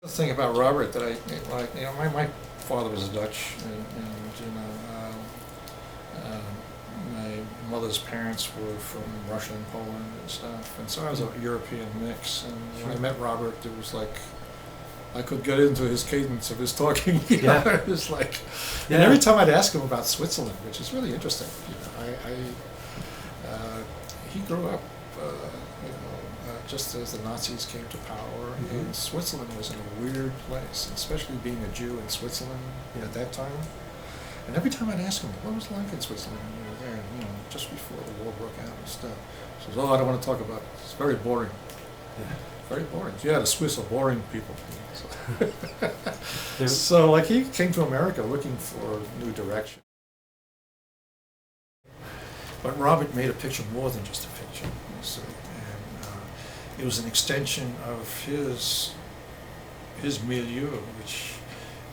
The thing about Robert that I like, my father was Dutch, and my mother's parents were from Russia and Poland and stuff, and so I was a European mix. And when I met Robert, it was like I could get into his cadence of his talking. It was like, and every time I'd ask him about Switzerland, which is really interesting. He grew up. Just as the Nazis came to power, and Switzerland was in a weird place, especially being a Jew in Switzerland at that time. And every time I'd ask him, what was it like in Switzerland when you were there, just before the war broke out and stuff. He says, oh, I don't want to talk about it. It's very boring. Very boring. Yeah, the Swiss are boring people. So like he came to America looking for new direction. But Robert made a picture more than just a picture, you see. It was an extension of his milieu, which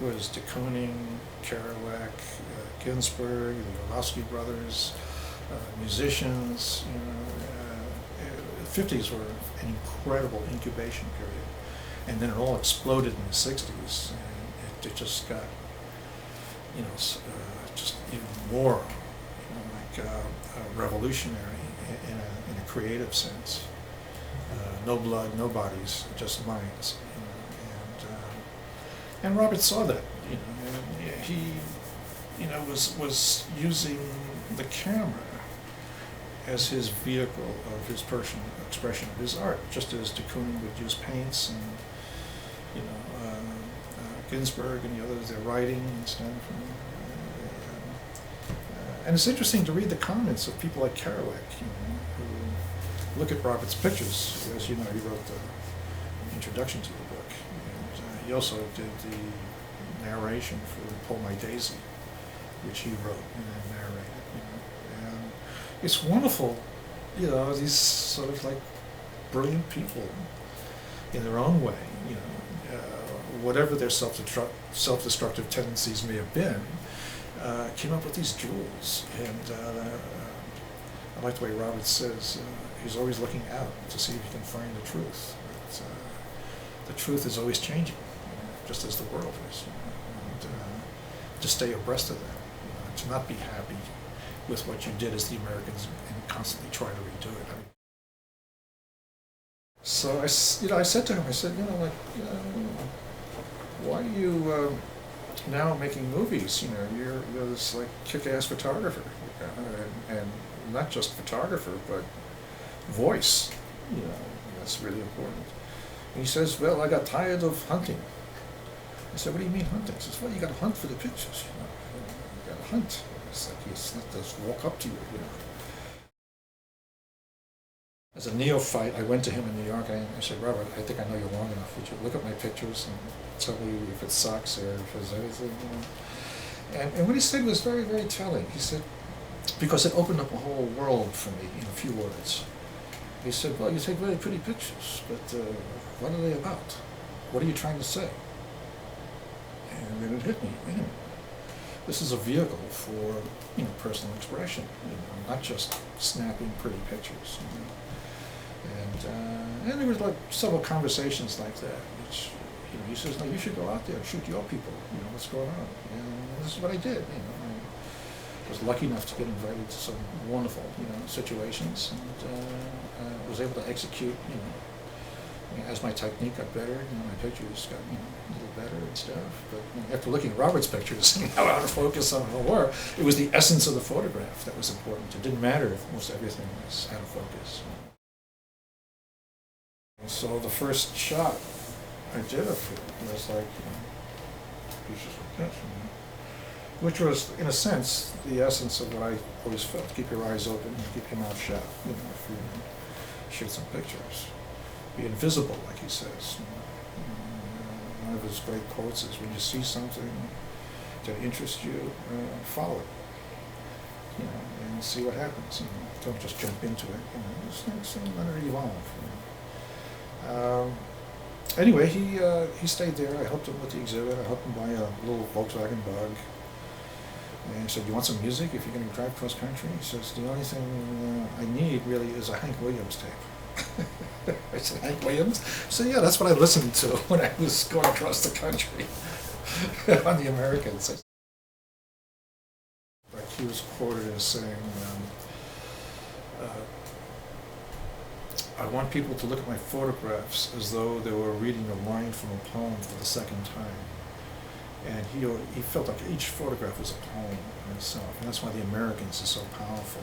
was de Kooning, Kerouac, Ginsberg, the Orlowski brothers, musicians. The 50s were an incredible incubation period, and then it all exploded in the 60s, and it just got, just even more, revolutionary in a creative sense. No blood, no bodies, just minds. And Robert saw that. And he, was using the camera as his vehicle of his personal expression of his art, just as de Kooning would use paints, and Ginsberg and the others, their writing and stuff. And it's interesting to read the comments of people like Kerouac, who look at Robert's pictures. As you know, he wrote the introduction to the book. And he also did the narration for Pull My Daisy, which he wrote and then narrated. And it's wonderful, these sort of like brilliant people in their own way, whatever their self-destructive tendencies may have been, came up with these jewels. And I like the way Robert says, he's always looking out to see if he can find the truth. But, the truth is always changing, just as the world is. And to stay abreast of that, to not be happy with what you did as the Americans and constantly try to redo it. So I said to him, why are you now making movies? You're this like kick-ass photographer, and not just photographer, but voice. That's really important. And he says, well, I got tired of hunting. I said, what do you mean hunting? He says, well, you got to hunt for the pictures. You got to hunt. It's like it's not just walk up to you. As a neophyte, I went to him in New York. I said, Robert, I think I know you long enough. Would you look at my pictures and tell me if it sucks or if there's anything? And what he said was very, very telling. He said, because it opened up a whole world for me in a few words. He said, well, you take very pretty pictures, but what are they about? What are you trying to say? And then it hit me, wait a minute. This is a vehicle for personal expression, not just snapping pretty pictures. And there was like several conversations like that, which he says, no, you should go out there and shoot your people. What's going on? And this is what I did. I was lucky enough to get invited to some wonderful, situations, and was able to execute, as my technique got better, my pictures got, a little better and stuff. But after looking at Robert's pictures and how out of focus some of them were, it was the essence of the photograph that was important. It didn't matter if most everything was out of focus. So the first shot I did of it was like, pieces like this, which was, in a sense, the essence of what I always felt. Keep your eyes open, keep your mouth shut, if you shoot some pictures. Be invisible, like he says. One of his great quotes is, when you see something that interests you, follow it, and see what happens. Don't just jump into it, just let it evolve. Anyway, he stayed there. I helped him with the exhibit. I helped him buy a little Volkswagen Bug. And he said, you want some music if you're going to drive cross country? He says, the only thing I need really is a Hank Williams tape. I said, Hank Williams? So yeah, that's what I listened to when I was going across the country on the Americans. Like he was quoted as saying, I want people to look at my photographs as though they were reading a line from a poem for the second time. And he felt like each photograph was a poem in itself. And that's why the Americans is so powerful,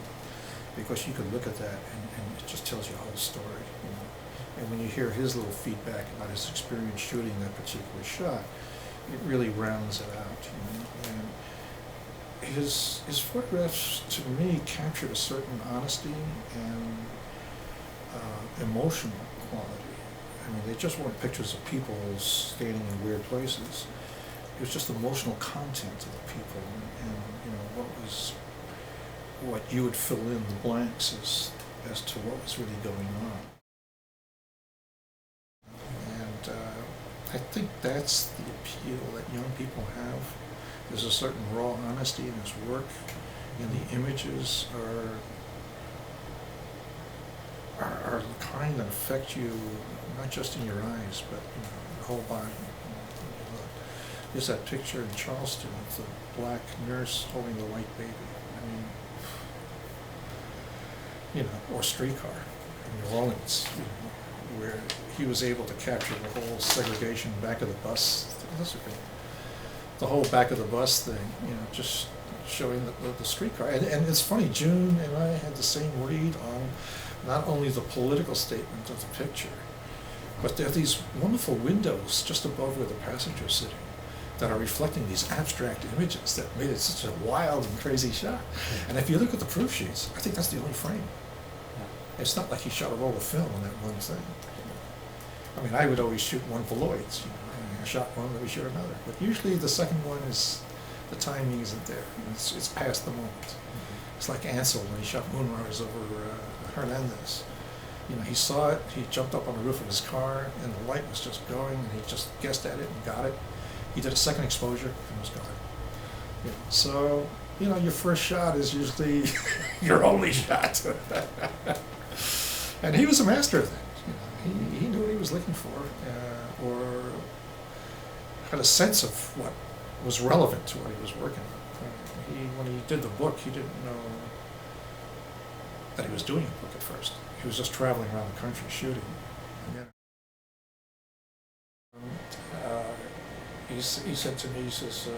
because you could look at that and it just tells you a whole story. You know? And when you hear his little feedback about his experience shooting that particular shot, it really rounds it out. You know? And his photographs, to me, captured a certain honesty and emotional quality. I mean, they just weren't pictures of people standing in weird places. It was just emotional content of the people, and you know what you would fill in the blanks as to what was really going on. And I think that's the appeal that young people have. There's a certain raw honesty in his work, and the images are the kind that affect you, not just in your eyes, but you know, your whole body. There's that picture in Charleston of the black nurse holding the white baby. I mean, you know, or Streetcar in New Orleans, you know, where he was able to capture the whole segregation back of the bus. The whole back of the bus thing, you know, just showing the streetcar. And it's funny, June and I had the same read on not only the political statement of the picture, but there are these wonderful windows just above where the passenger's sitting that are reflecting these abstract images that made it such a wild and crazy shot. And if you look at the proof sheets, I think that's the only frame. It's not like he shot a roll of film on that one thing. I mean, I would always shoot one for Lloyd's. You know, I shot one, then we shoot another. But usually the second one is, the timing isn't there. It's past the moment. It's like Ansel when he shot Moonrise over Hernandez. You know, he saw it, he jumped up on the roof of his car, and the light was just going, and he just guessed at it and got it. He did a second exposure and was gone. You know, so, you know, your first shot is usually your only shot. And he was a master of that. You know, he knew what he was looking for, or had a sense of what was relevant to what he was working on. When he did the book, he didn't know that he was doing a book at first. He was just traveling around the country shooting. He said to me, he says,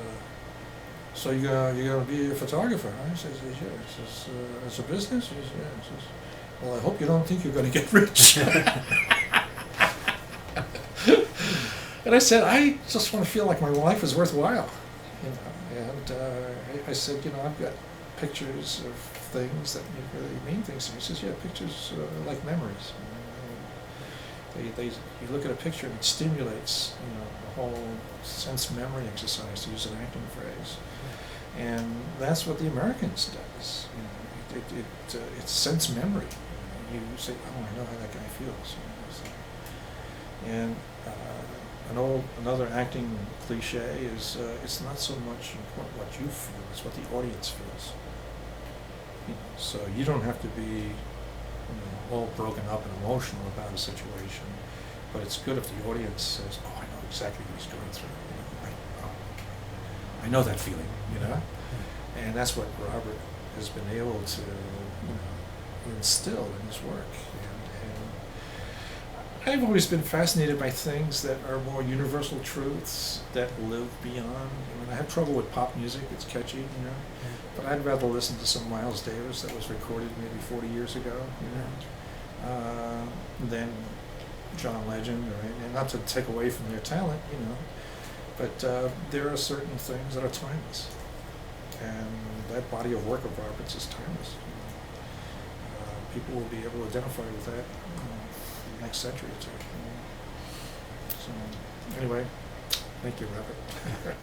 so you're gonna be a photographer? Huh? I says, yeah. He says, it's a business? He says, yeah. He says, well, I hope you don't think you're gonna get rich. And I said, I just want to feel like my life is worthwhile. You know? And I said, you know, I've got pictures of things that really mean things to me. He says, yeah, pictures are like memories. You look at a picture and it stimulates, you know, the whole sense memory exercise, to use an acting phrase. And that's what the Americans does. You know, it's sense memory. You say, oh, I know how that guy feels. You know, and another acting cliche is it's not so much important what you feel, it's what the audience feels. You know, so you don't have to be, you know, all broken up and emotional about a situation, but it's good if the audience says, oh, I know exactly what he's going through. You know, I know that feeling, you know? And that's what Robert has been able to, you know, instill in his work. And I've always been fascinated by things that are more universal truths that live beyond. I mean, I have trouble with pop music, it's catchy, you know, but I'd rather listen to some Miles Davis that was recorded maybe 40 years ago, you know, than John Legend, right? And not to take away from their talent, you know, but there are certain things that are timeless. And that body of work of Robert's is timeless. You know. People will be able to identify with that the next century or two. So anyway, thank you, Robert.